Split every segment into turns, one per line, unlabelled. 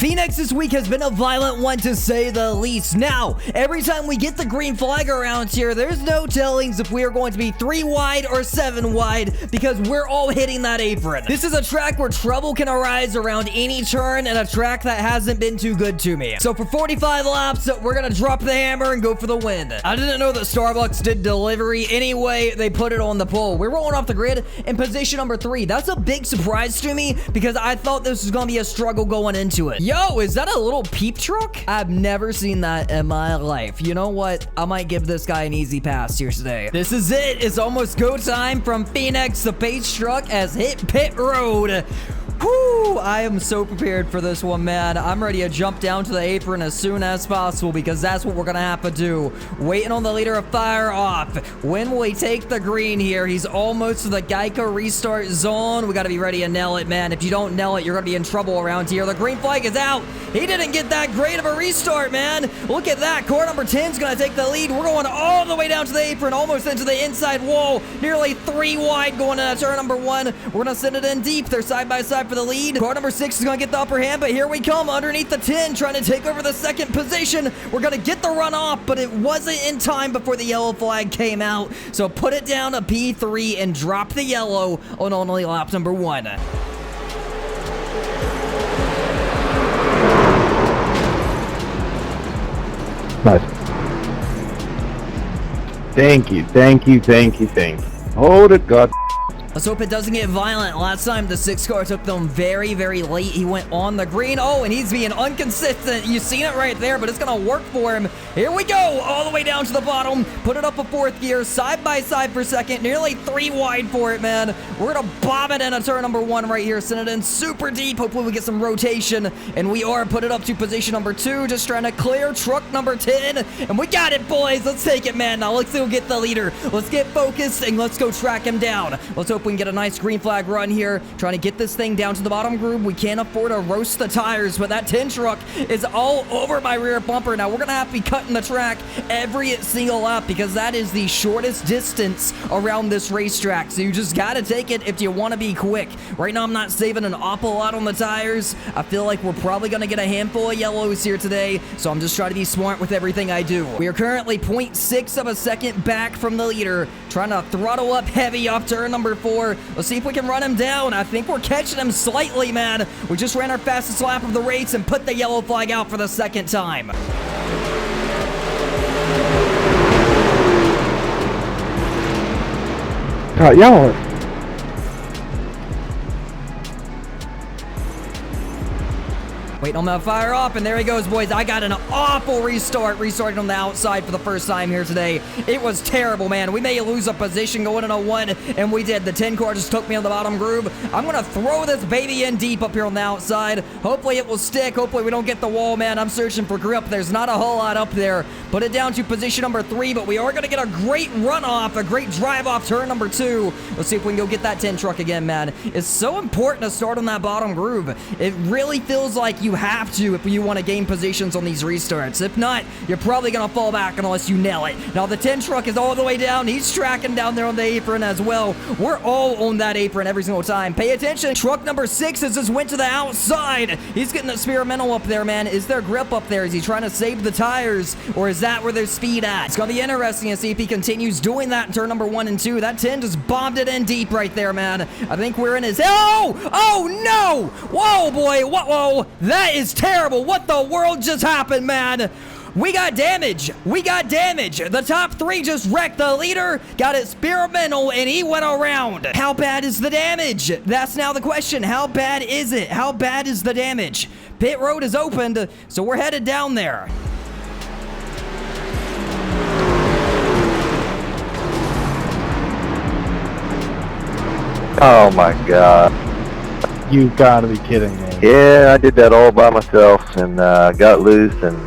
Phoenix this week has been a violent one to say the least. Now, every time we get the green flag around here, there's no tellings if we are going to be 3 wide or 7 wide because we're all hitting that apron. This is a track where trouble can arise around any turn and a track that hasn't been too good to me. So for 45 laps, we're gonna drop the hammer and go for the win. I didn't know that Starbucks did delivery. Anyway, they put it on the pole. We're rolling off the grid in position number 3. That's a big surprise to me because I thought this was gonna be a struggle going into it. Yo, is that a little peep truck? I've never seen that in my life. You know what? I might give this guy an easy pass here today. This is it. It's almost go time from Phoenix. The Pace truck has hit pit road. Whew, I am so prepared for this one, man. I'm ready to jump down to the apron as soon as possible because that's what we're gonna have to do. Waiting on the leader to fire off. When will he take the green here? He's almost to the Geico restart zone. We gotta be ready to nail it, man. If you don't nail it, you're gonna be in trouble around here. The green flag is out. He didn't get that great of a restart, man. Look at that. Car number 10 is gonna take the lead. We're going all the way down to the apron, almost into the inside wall. Nearly 3 wide going into turn number 1. We're gonna send it in deep. They're side by side for the lead. Car number 6 is going to get the upper hand, but here we come underneath the 10, trying to take over the second position. We're going to get the run off, but it wasn't in time before the yellow flag came out. So put it down to P3 and drop the yellow on only lap number 1.
Nice. Thank you, thank you, thank you, thank you. Hold it, God.
Let's hope it doesn't get violent. Last time, the 6 car took them very, very late. He went on the green. Oh, and he's being inconsistent. You've seen it right there, but it's going to work for him. Here we go. All the way down to the bottom. Put it up a 4th gear. Side by side for second. Nearly 3 wide for it, man. We're going to bomb it in a turn number 1 right here. Send it in super deep. Hopefully, we get some rotation. And we are. Put it up to position number 2. Just trying to clear truck number 10. And we got it, boys. Let's take it, man. Now, let's go get the leader. Let's get focused, and let's go track him down. Let's hope we can get a nice green flag run here, trying to get this thing down to the bottom groove. We can't afford to roast the tires, but that 10 truck is all over my rear bumper. Now we're gonna have to be cutting the track every single lap because that is the shortest distance around this racetrack. So you just gotta take it if you want to be quick. Right now I'm not saving an awful lot on the tires. I feel like we're probably gonna get a handful of yellows here today, so I'm just trying to be smart with everything I do. We are currently 0.6 of a second back from the leader, trying to throttle up heavy off turn number 4. Let's see if we can run him down. I think we're catching him slightly, man. We just ran our fastest lap of the race and put the yellow flag out for the 2nd time.
God, y'all.
Waiting on that fire off, and there he goes, boys. I got an awful restart, restarting on the outside for the first time here today. It was terrible, man. We may lose a position going in a 1, and we did. The 10 car just took me on the bottom groove. I'm going to throw this baby in deep up here on the outside. Hopefully it will stick. Hopefully we don't get the wall, man. I'm searching for grip. There's not a whole lot up there. Put it down to position number 3, but we are going to get a great run off, a great drive off turn number 2. Let's see if we can go get that 10 truck again, man. It's so important to start on that bottom groove. It really feels like you have to if you want to gain positions on these restarts. If not, you're probably going to fall back unless you nail it. Now, the 10 truck is all the way down. He's tracking down there on the apron as well. We're all on that apron every single time. Pay attention. Truck number 6 has just went to the outside. He's getting experimental up there, man. Is there grip up there? Is he trying to save the tires, or is that where there's speed at? It's going to be interesting to see if he continues doing that in turn number 1 and 2. That 10 just bombed it in deep right there, man. I think we're in his... Oh, no! Whoa, boy. Whoa. That is terrible. What the world just happened, man? We got damage. The top 3 just wrecked. The leader got experimental and he went around. How bad is the damage? That's now the question. How bad is it? How bad is the damage? Pit road is opened, so we're headed down there.
Oh my God. You've got to be kidding me.
Yeah, I did that all by myself and got loose and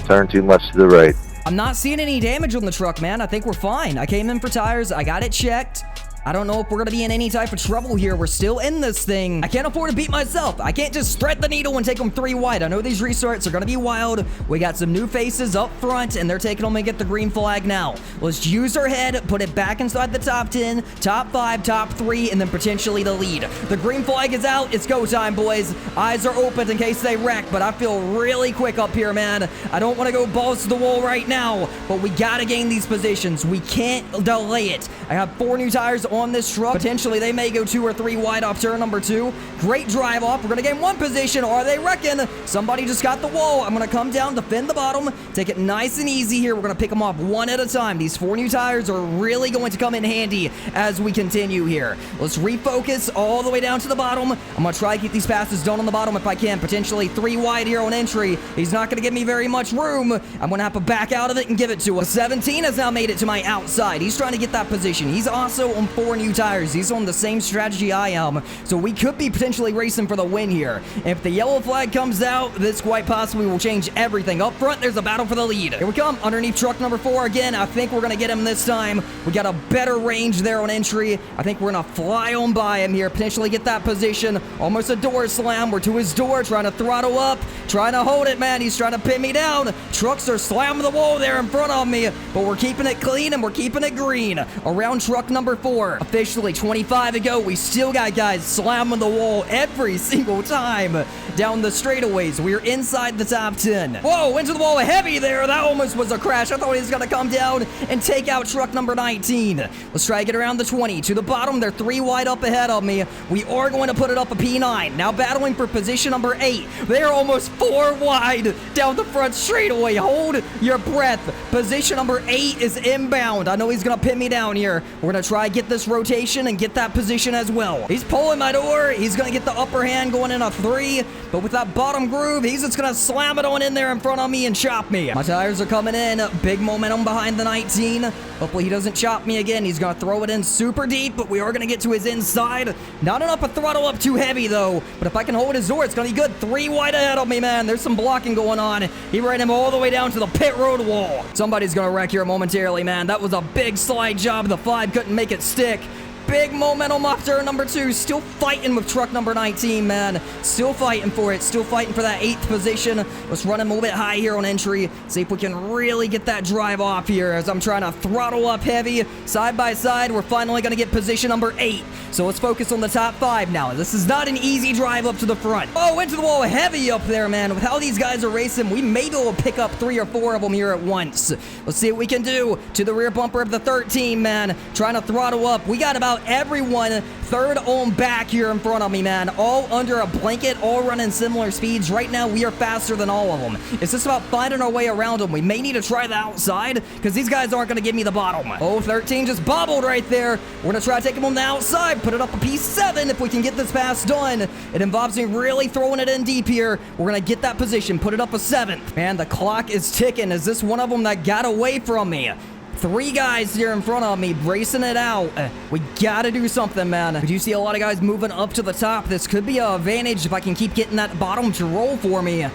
turned too much to the right.
I'm not seeing any damage on the truck, man. I think we're fine. I came in for tires. I got it checked. I don't know if we're gonna be in any type of trouble here. We're still in this thing. I can't afford to beat myself. I can't just thread the needle and take them 3 wide. I know these restarts are gonna be wild. We got some new faces up front, and they're taking them and get the green flag now. Let's use our head, put it back inside the top 10, top 5, top 3, and then potentially the lead. The green flag is out. It's go time, boys. Eyes are open in case they wreck, but I feel really quick up here, man. I don't want to go balls to the wall right now, but we gotta gain these positions. We can't delay it. I have 4 new tires on this truck. Potentially, they may go 2 or 3 wide off turn number 2. Great drive off. We're gonna gain 1 position. Are they wrecking? Somebody just got the wall. I'm gonna come down, defend the bottom, take it nice and easy here. We're gonna pick them off 1 at a time. These 4 new tires are really going to come in handy as we continue here. Let's refocus all the way down to the bottom. I'm gonna try to keep these passes done on the bottom if I can. Potentially 3 wide here on entry. He's not gonna give me very much room. I'm gonna have to back out of it and give it to him. 17 has now made it to my outside. He's trying to get that position. He's also on 4 new tires. He's on the same strategy I am, so we could be potentially racing for the win here. If the yellow flag comes out, this quite possibly will change everything. Up front, there's a battle for the lead. Here we come, underneath truck number 4 again. I think we're gonna get him this time. We got a better range there on entry. I think we're gonna fly on by him here, potentially get that position. Almost a door slam. We're to his door, trying to throttle up, trying to hold it, man. He's trying to pin me down. Trucks are slamming the wall there in front of me, but we're keeping it clean and we're keeping it green. Around truck number 4, officially 25 to go. We still got guys slamming the wall every single time down the straightaways. We're inside the top 10. Whoa, into the wall heavy there. That almost was a crash. I thought he was gonna come down and take out truck number 19. Let's try to get around the 20. To the bottom, they're 3 wide up ahead of me. We are going to put it up a P9. Now battling for position number 8. They're almost 4 wide down the front straightaway. Hold your breath. Position number 8 is inbound. I know he's gonna pin me down here. We're gonna try to get this rotation and get that position as well. He's pulling my door. He's gonna get the upper hand going in a 3, but with that bottom groove, he's just gonna slam it on in there in front of me and chop me. My tires are coming in. Big momentum behind the 19. Hopefully he doesn't chop me again. He's gonna throw it in super deep, but we are gonna get to his inside. Not enough to throttle up too heavy though, but if I can hold his door, it's gonna be good. 3 wide ahead of me, man. There's some blocking going on. He ran him all the way down to the pit road wall. Somebody's gonna wreck here momentarily, man. That was a big slide job. The 5 couldn't make it stick. Big momentum off turn number 2. Still fighting with truck number 19, man. Still fighting for it. Still fighting for that 8th position. Let's run him a little bit high here on entry. See if we can really get that drive off here as I'm trying to throttle up heavy. Side by side, we're finally going to get position number 8. So let's focus on the top 5 now. This is not an easy drive up to the front. Oh, into the wall heavy up there, man. With how these guys are racing, we may be able to pick up 3 or 4 of them here at once. Let's see what we can do to the rear bumper of the 13, man. Trying to throttle up. We got about everyone third on back here in front of me, man. All under a blanket, all running similar speeds. Right now, we are faster than all of them. It's just about finding our way around them. We may need to try the outside because these guys aren't going to give me the bottom. Oh, 13 just bobbled right there. We're going to try to take him on the outside, put it up a P7 if we can get this pass done. It involves me really throwing it in deep here. We're going to get that position, put it up a 7th. Man, the clock is ticking. Is this one of them that got away from me? 3 guys here in front of me, racing it out. We gotta do something, man. We do see a lot of guys moving up to the top. This could be an advantage if I can keep getting that bottom to roll for me.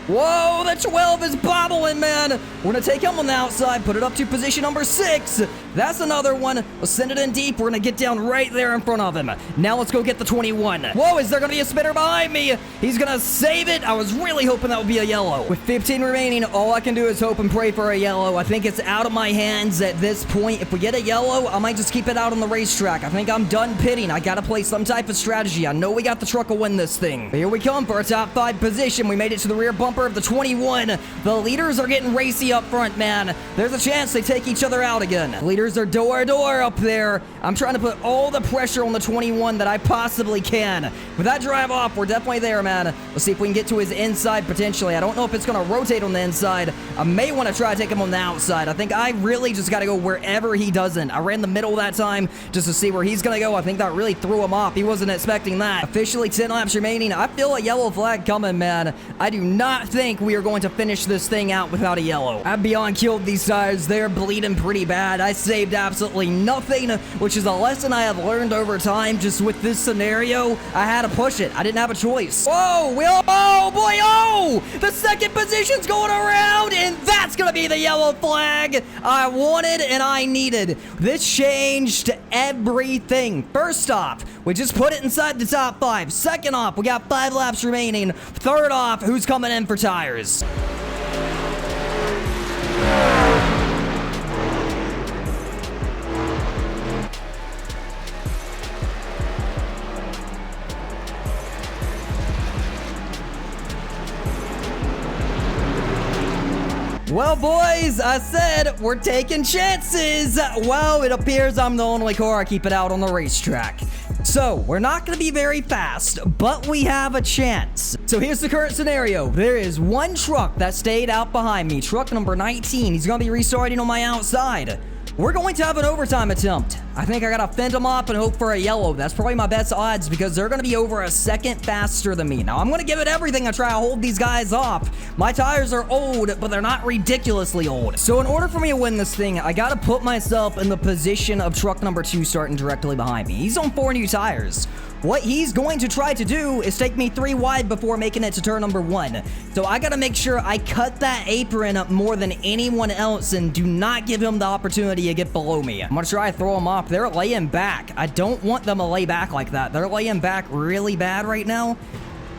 Whoa, the 12 is bobbling, man. We're going to take him on the outside, put it up to position number 6. That's another one. Let's send it in deep. We're going to get down right there in front of him. Now let's go get the 21. Whoa, is there going to be a spinner behind me? He's going to save it. I was really hoping that would be a yellow. With 15 remaining, all I can do is hope and pray for a yellow. I think it's out of my hands at this point. If we get a yellow, I might just keep it out on the racetrack. I think I'm done pitting. I got to play some type of strategy. I know we got the truck to win this thing. But here we come for our top 5 position. We made it to the rear bumper of the 21. The leaders are getting racy up front, man. There's a chance they take each other out again. The leaders are door to door up there. I'm trying to put all the pressure on the 21 that I possibly can. With that drive off, we're definitely there, man. Let's see if we can get to his inside potentially. I don't know if it's going to rotate on the inside. I may want to try to take him on the outside. I think I really just got to go wherever he doesn't. I ran the middle that time just to see where he's going to go. I think that really threw him off. He wasn't expecting that. Officially 10 laps remaining. I feel a yellow flag coming, man. I do not think we are going to finish this thing out without a yellow. I've beyond killed these tires. They're bleeding pretty bad. I see saved absolutely nothing, which is a lesson I have learned over time. Just with this scenario, I had to push it. I didn't have a choice. Whoa, oh boy, oh! The second position's going around, and that's gonna be the yellow flag I wanted and I needed. This changed everything. First off, we just put it inside the top 5. Second off, we got 5 laps remaining. Third off, who's coming in for tires? Well, boys, I said we're taking chances. Well, it appears I'm the only car I keep it out on the racetrack. So, we're not going to be very fast, but we have a chance. So, here's the current scenario. There is one truck that stayed out behind me. Truck number 19. He's going to be restarting on my outside. We're going to have an overtime attempt. I think I gotta fend them off and hope for a yellow. That's probably my best odds because they're gonna be over a second faster than me. Now, I'm gonna give it everything to try to hold these guys off. My tires are old, but they're not ridiculously old. So in order for me to win this thing, I gotta put myself in the position of truck number 2 starting directly behind me. He's on 4 new tires. What he's going to try to do is take me 3 wide before making it to turn number 1. So I gotta make sure I cut that apron up more than anyone else and do not give him the opportunity to get below me. I'm gonna try to throw him off. They're laying back. I don't want them to lay back like that. They're laying back really bad right now.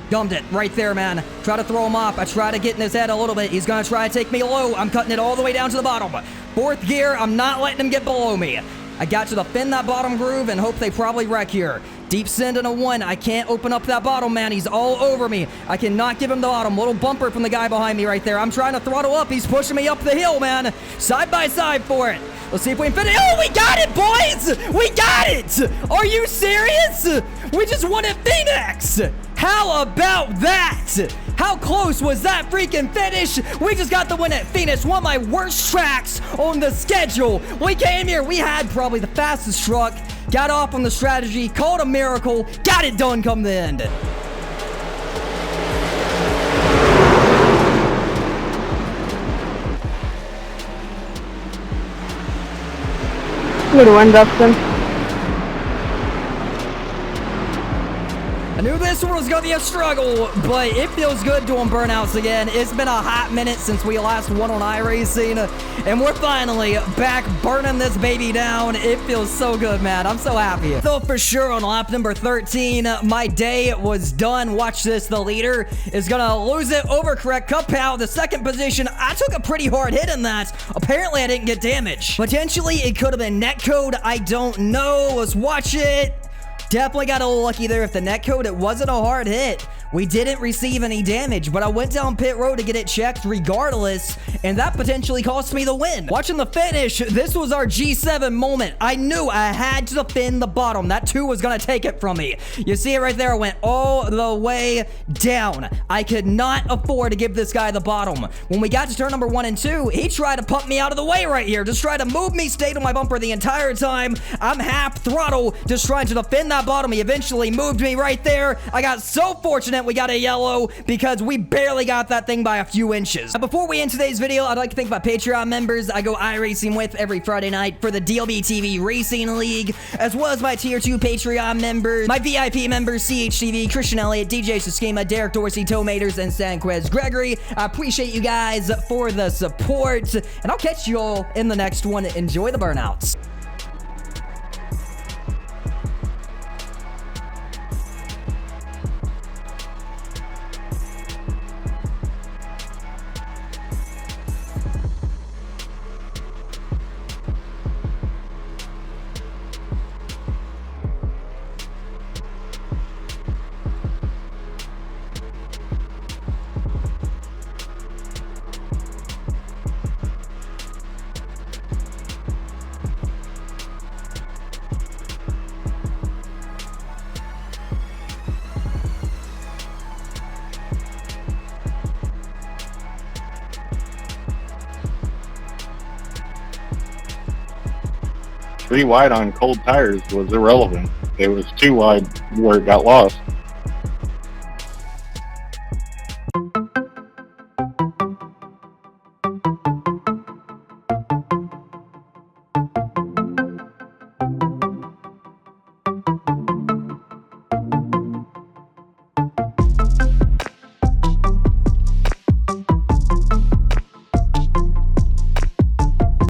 Gummed it right there, man. Try to throw him off. I try to get in his head a little bit. He's gonna try to take me low. I'm cutting it all the way down to the bottom. 4th gear. I'm not letting him get below me. I got to defend that bottom groove and hope they probably wreck here. Deep send in a 1. I can't open up that bottom, man. He's all over me. I cannot give him the bottom. Little bumper from the guy behind me right there. I'm trying to throttle up. He's pushing me up the hill, man. Side by side for it. Let's see if we can finish. Oh, we got it, boys! We got it! Are you serious? We just won at Phoenix! How about that? How close was that freaking finish? We just got the win at Phoenix, one of my worst tracks on the schedule. We came here, we had probably the fastest truck, got off on the strategy, called a miracle, got it done come the end.
Good one, Dustin.
I knew this one was going to be a struggle, but it feels good doing burnouts again. It's been a hot minute since we last won on Iracing, and we're finally back burning this baby down. It feels so good, man. I'm so happy. So for sure on lap number 13, my day was done. Watch this. The leader is going to lose it. Overcorrect. Cup out. The second position. I took a pretty hard hit in that. Apparently, I didn't get damage. Potentially, it could have been netcode. I don't know. Let's watch it. Definitely got a little lucky there. If the netcode, it wasn't a hard hit. We didn't receive any damage, but I went down pit road to get it checked regardless, and that potentially cost me the win. Watching the finish, this was our G7 moment. I knew I had to defend the bottom. That 2 was going to take it from me. You see it right there. I went all the way down. I could not afford to give this guy the bottom. When we got to turn number 1 and 2, he tried to pump me out of the way right here. Just tried to move me, stayed on my bumper the entire time. I'm half throttle, just trying to defend that bottom. He eventually moved me right there. I got so fortunate we got a yellow because we barely got that thing by a few inches. Now, before we end today's video, I'd like to thank my Patreon members I go iRacing with every Friday night for the DLBTV Racing League, as well as my Tier 2 Patreon members, my VIP members, CHTV, Christian Elliott, DJ Suskema, Derek Dorsey, Tomaters, and Sanquez Gregory. I appreciate you guys for the support, and I'll catch you all in the next one. Enjoy the burnouts.
Three wide on cold tires was irrelevant. It was 2 wide where it got lost.